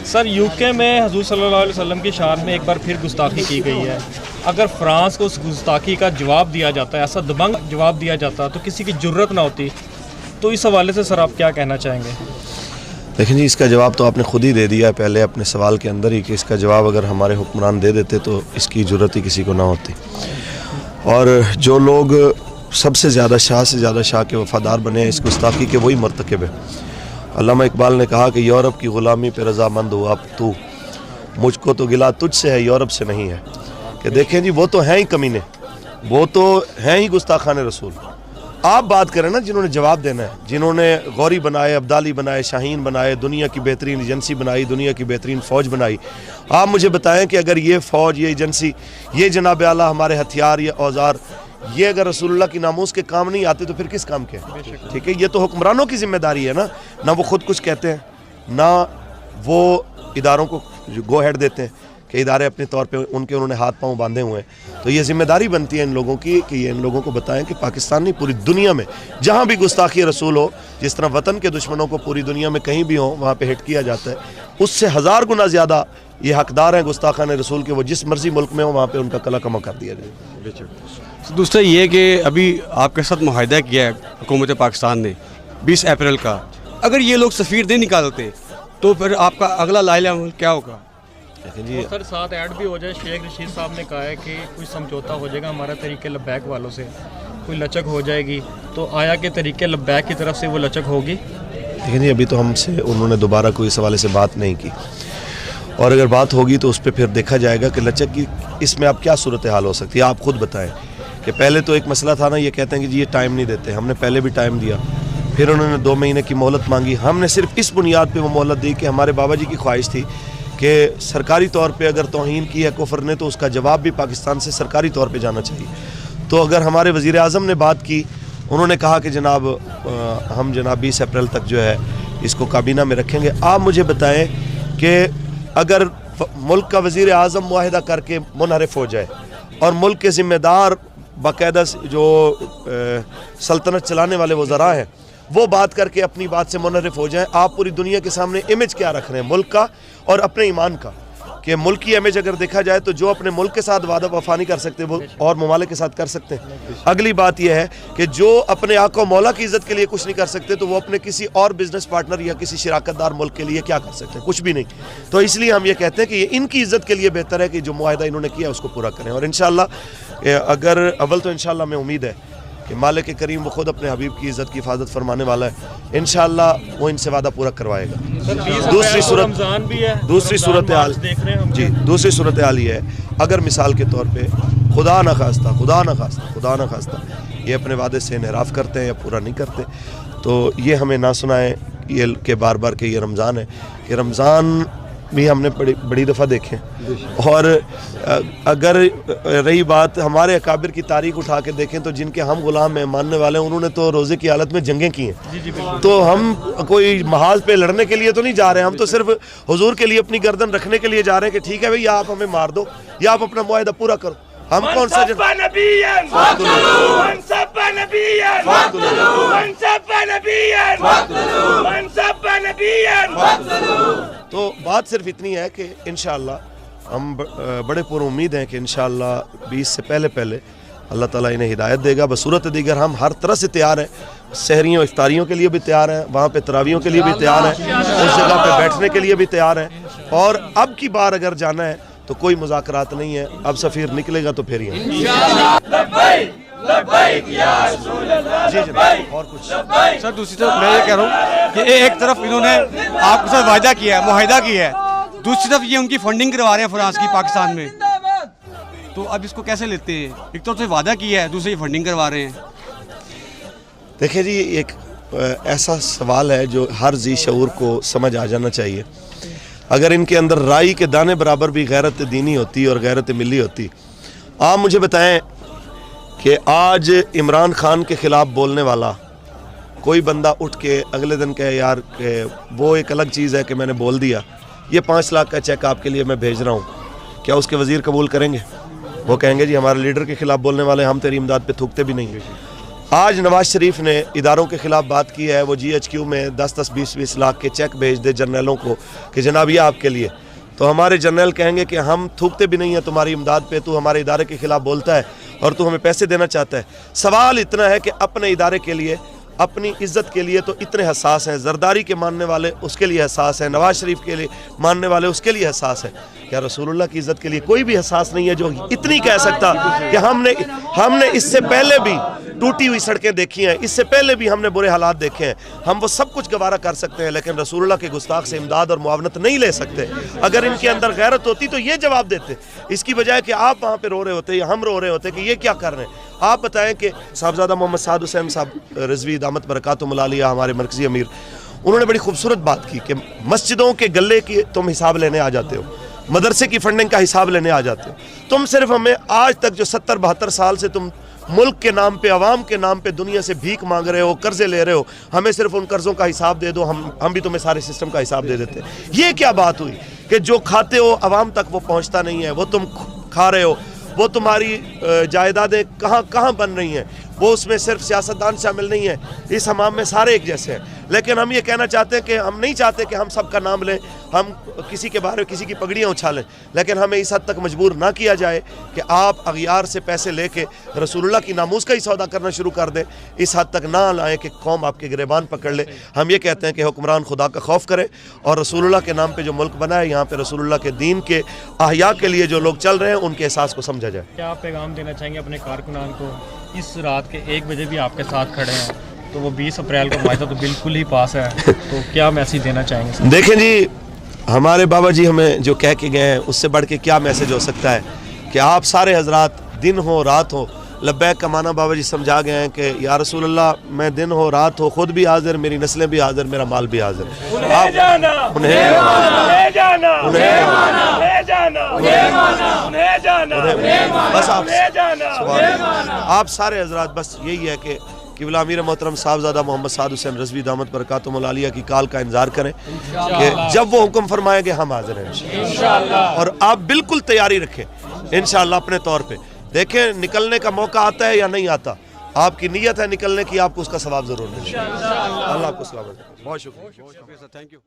Sir you کے میں حضور صلی اللہ علیہ وسلم کی شان میں ایک بار پھر گستاخی کی گئی ہے. اگر فرانس کو اس گستاخی کا جواب دیا جاتا ہے, ایسا دبنگ جواب دیا جاتا تو کسی کی جرت نہ ہوتی, تو اس حوالے سے سر آپ کیا کہنا چاہیں گے؟ دیکھیں جی, اس کا جواب تو آپ نے خود ہی دے دیا ہے پہلے اپنے سوال کے اندر ہی, کہ اس کا جواب اگر ہمارے حکمران دے دیتے تو اس کی جرت ہی کسی کو نہ ہوتی. اور جو لوگ سب سے زیادہ شاہ کے وفادار بنے ہیں اس گستاخی کے, وہی مرتکب ہے. علامہ اقبال نے کہا کہ یورپ کی غلامی پہ رضامند ہوا تو, مجھ کو تو گلہ تجھ سے ہے یورپ سے نہیں ہے. کہ دیکھیں جی, وہ تو ہیں ہی کمینے, وہ تو ہیں ہی گستاخان رسول. آپ بات کریں نا جنہوں نے جواب دینا ہے, جنہوں نے غوری بنائے, ابدالی بنائے, شاہین بنائے, دنیا کی بہترین ایجنسی بنائی, دنیا کی بہترین فوج بنائی. آپ مجھے بتائیں کہ اگر یہ فوج, یہ ایجنسی, یہ جناب اعلیٰ ہمارے ہتھیار, یہ اوزار, یہ اگر رسول اللہ کی ناموس کے کام نہیں آتے تو پھر کس کام کے؟ ٹھیک ہے, یہ تو حکمرانوں کی ذمہ داری ہے نا. نہ وہ خود کچھ کہتے ہیں, نہ وہ اداروں کو گو ہیڈ دیتے ہیں کہ ادارے اپنے طور پہ انہوں نے ہاتھ پاؤں باندھے ہوئے ہیں. تو یہ ذمہ داری بنتی ہے ان لوگوں کی کہ یہ ان لوگوں کو بتائیں کہ پاکستان نہیں, پوری دنیا میں جہاں بھی گستاخی رسول ہو, جس طرح وطن کے دشمنوں کو پوری دنیا میں کہیں بھی ہوں وہاں پہ ہٹ کیا جاتا ہے, اس سے 1000 گنا زیادہ یہ حقدار ہیں گستاخان رسول کے, وہ جس مرضی ملک میں ہو وہاں پہ ان کا کلا کما کر دیا جائے. دوسرا یہ کہ ابھی آپ کے ساتھ معاہدہ کیا ہے حکومت پاکستان نے 20 اپریل کا, اگر یہ لوگ سفیر نہیں نکالتے تو پھر آپ کا اگلا لائحہ عمل کیا ہوگا؟ جی سر, ساتھ ایڈ بھی ہو جائے, شیخ رشید صاحب نے کہا ہے کہ کوئی سمجھوتا ہو جائے گا ہمارا طریقے لبیک والوں سے, کوئی لچک ہو جائے گی, تو آیا کہ طریقے لبیک کی طرف سے وہ لچک ہوگی؟ دیکھیں جی, ابھی تو ہم سے انہوں نے دوبارہ کوئی اس حوالے سے بات نہیں کی, اور اگر بات ہوگی تو اس پہ پھر دیکھا جائے گا کہ لچک کی اس میں اب کیا صورتحال ہو سکتی ہے. آپ خود بتائیں کہ پہلے تو ایک مسئلہ تھا نا, یہ کہتے ہیں کہ جی یہ ٹائم نہیں دیتے, ہم نے پہلے بھی ٹائم دیا, پھر انہوں نے 2 مہینے کی مہلت مانگی. ہم نے صرف اس بنیاد پہ وہ مہلت دی کہ ہمارے بابا جی کی خواہش تھی کہ سرکاری طور پہ اگر توہین کی ہے کفر نے تو اس کا جواب بھی پاکستان سے سرکاری طور پہ جانا چاہیے. تو اگر ہمارے وزیر اعظم نے بات کی, انہوں نے کہا کہ جناب ہم جناب 20 اپریل تک جو ہے اس کو کابینہ میں رکھیں گے. آپ مجھے بتائیں کہ اگر ملک کا وزیر اعظم معاہدہ کر کے منحرف ہو جائے اور ملک کے ذمہ دار باقاعدہ جو سلطنت چلانے والے وزراء ہیں وہ بات کر کے اپنی بات سے منحرف ہو جائیں, آپ پوری دنیا کے سامنے امیج کیا رکھ رہے ہیں ملک کا اور اپنے ایمان کا؟ کہ ملک کی امیج اگر دیکھا جائے تو جو اپنے ملک کے ساتھ وعدہ وفا نہیں کر سکتے وہ اور ممالک کے ساتھ کر سکتے ہیں. اگلی بات یہ ہے کہ جو اپنے آقا و مولا کی عزت کے لیے کچھ نہیں کر سکتے تو وہ اپنے کسی اور بزنس پارٹنر یا کسی شراکت دار ملک کے لیے کیا کر سکتے ہیں؟ کچھ بھی نہیں. تو اس لیے ہم یہ کہتے ہیں کہ یہ ان کی عزت کے لیے بہتر ہے کہ جو معاہدہ انہوں نے کیا اس کو پورا کریں. اور انشاءاللہ اگر اول تو انشاءاللہ میں امید ہے کہ مالک کریم وہ خود اپنے حبیب کی عزت کی حفاظت فرمانے والا ہے, انشاءاللہ وہ ان سے وعدہ پورا کروائے گا. دوسری صورتحال یہ ہے, اگر مثال کے طور پہ خدا نہ خواستہ یہ اپنے وعدے سے انحراف کرتے ہیں یا پورا نہیں کرتے تو یہ ہمیں نہ سنائیں یہ کہ بار بار کہ یہ رمضان ہے, کہ رمضان بھی ہم نے بڑی دفعہ دیکھے. اور اگر رہی بات ہمارے اکابر کی تاریخ اٹھا کے دیکھیں تو جن کے ہم غلام ہیں ماننے والے ہیں, انہوں نے تو روزے کی حالت میں جنگیں کی ہیں. تو ہم کوئی محاذ پہ لڑنے کے لیے تو نہیں جا رہے ہیں, ہم تو صرف حضور کے لیے اپنی گردن رکھنے کے لیے جا رہے ہیں کہ ٹھیک ہے بھئی, یا آپ ہمیں مار دو یا آپ اپنا معاہدہ پورا کرو. ہم کون سا تو بات صرف اتنی ہے کہ انشاءاللہ ہم بڑے پر امید ہیں کہ انشاءاللہ 20 سے پہلے اللہ تعالیٰ انہیں ہدایت دے گا. بصورت دیگر ہم ہر طرح سے تیار ہیں, سحریوں افطاریوں کے لیے بھی تیار ہیں, وہاں پہ تراویحوں کے لیے بھی تیار ہیں, اس جگہ پہ بیٹھنے کے لیے بھی تیار ہیں. اور اب کی بار اگر جانا ہے تو کوئی مذاکرات نہیں ہے, اب سفیر نکلے گا تو پھر یہ جی جناب. اور کچھ سر دوسری طرف میں یہ کہہ رہا ہوں کہ ایک طرف انہوں نے آپ کے ساتھ وعدہ کیا ہے, معاہدہ کیا ہے, دوسری طرف یہ ان کی فنڈنگ کروا رہے ہیں فرانس کی پاکستان میں, تو اب اس کو کیسے لیتے ہیں؟ ایک طرف سے وعدہ کیا ہے, دوسری فنڈنگ کروا رہے ہیں. دیکھیں جی, ایک ایسا سوال ہے جو ہر ذی شعور کو سمجھ آ جانا چاہیے. اگر ان کے اندر رائی کے دانے برابر بھی غیرت دینی ہوتی اور غیرت ملی ہوتی. آپ مجھے بتائیں کہ آج عمران خان کے خلاف بولنے والا کوئی بندہ اٹھ کے اگلے دن کہے یار کہ وہ ایک الگ چیز ہے کہ میں نے بول دیا, یہ 5 لاکھ کا چیک آپ کے لیے میں بھیج رہا ہوں, کیا اس کے وزیر قبول کریں گے؟ وہ کہیں گے جی ہمارے لیڈر کے خلاف بولنے والے, ہم تیری امداد پہ تھوکتے بھی نہیں. آج نواز شریف نے اداروں کے خلاف بات کی ہے, وہ جی ایچ کیو میں 10-20 لاکھ کے چیک بھیج دے جرنیلوں کو کہ جناب یہ آپ کے لیے, تو ہمارے جرنیل کہیں گے کہ ہم تھوکتے بھی نہیں ہیں تمہاری امداد پہ, تو ہمارے ادارے کے خلاف بولتا ہے اور تو ہمیں پیسے دینا چاہتا ہے. سوال اتنا ہے کہ اپنے ادارے کے لیے, اپنی عزت کے لیے تو اتنے حساس ہیں, زرداری کے ماننے والے اس کے لیے حساس ہیں, نواز شریف کے لیے ماننے والے اس کے لیے حساس ہیں, کیا رسول اللہ کی عزت کے لیے کوئی بھی حساس نہیں ہے جو اتنی کہہ سکتا کہ ہم نے اس سے پہلے بھی ٹوٹی ہوئی سڑکیں دیکھی ہیں, اس سے پہلے بھی ہم نے برے حالات دیکھے ہیں, ہم وہ سب کچھ گوارا کر سکتے ہیں, لیکن رسول اللہ کے گستاخ سے امداد اور معاونت نہیں لے سکتے. اگر ان کے اندر غیرت ہوتی تو یہ جواب دیتے, اس کی بجائے کہ آپ وہاں پہ رو رہے ہوتے یا ہم رو رہے ہوتے کہ یہ کیا کر رہے ہیں. آپ بتائیں کہ صاحبزادہ محمد سعد حسین صاحب رضوی دامت برکاتہم العالیہ, ہمارے مرکزی امیر, انہوں نے بڑی خوبصورت بات کی کہ مسجدوں کے گلے کی تم حساب لینے آ جاتے ہو, مدرسے کی فنڈنگ کا حساب لینے آ جاتے ہو, تم صرف ہمیں آج تک جو 70-72 سال سے تم ملک کے نام پہ, عوام کے نام پہ دنیا سے بھیک مانگ رہے ہو, قرضے لے رہے ہو, ہمیں صرف ان قرضوں کا حساب دے دو, ہم بھی تمہیں سارے سسٹم کا حساب دے دیتے. یہ کیا بات ہوئی کہ جو کھاتے ہو عوام تک وہ پہنچتا نہیں ہے, وہ تم کھا رہے ہو, وہ تمہاری جائیدادیں کہاں بن رہی ہیں, وہ اس میں صرف سیاستدان شامل نہیں ہیں, اس حمام میں سارے ایک جیسے ہیں. لیکن ہم یہ کہنا چاہتے ہیں کہ ہم نہیں چاہتے کہ ہم سب کا نام لیں, ہم کسی کے بارے کسی کی پگڑیاں اچھالیں, لیکن ہمیں اس حد تک مجبور نہ کیا جائے کہ آپ اغیار سے پیسے لے کے رسول اللہ کی ناموس کا ہی سودا کرنا شروع کر دیں. اس حد تک نہ لائیں کہ قوم آپ کے گریبان پکڑ لے. ہم یہ کہتے ہیں کہ حکمران خدا کا خوف کرے, اور رسول اللہ کے نام پہ جو ملک بنا ہے, یہاں پہ رسول اللہ کے دین کے احیاء کے لیے جو لوگ چل رہے ہیں, ان کے احساس کو سمجھا جائے. کیا آپ پیغام دینا چاہیں گے اپنے کارکنان کو, اس رات کے 1 بجے بھی آپ کے ساتھ کھڑے ہیں, تو وہ 20 اپریل کو معاہدہ تو بالکل ہی پاس ہے, تو کیا میسیج دینا چاہیں گے؟ دیکھیں جی, ہمارے بابا جی ہمیں جو کہہ کے گئے ہیں اس سے بڑھ کے کیا میسج ہو سکتا ہے کہ آپ سارے حضرات دن ہو رات ہو, لبیک کا معنی بابا جی سمجھا گئے ہیں کہ یا رسول اللہ میں دن ہو رات ہو خود بھی حاضر, میری نسلیں بھی حاضر, میرا مال بھی حاضر. بس آپ سارے حضرات بس یہی ہے کہ قبلہ امیر محترم صاحبزادہ محمد سعد حسین رضوی دامت برکاتہم العالیہ کی کال کا انتظار کریں کہ جب وہ حکم فرمائیں گے ہم حاضر ہیں انشاءاللہ. اور آپ بالکل تیاری رکھیں انشاءاللہ اپنے طور پہ. دیکھیں نکلنے کا موقع آتا ہے یا نہیں آتا, آپ کی نیت ہے نکلنے کی, آپ کو اس کا ثواب ضرور ملے. اللہ آپ کو سلامت رکھے. بہت شکریہ.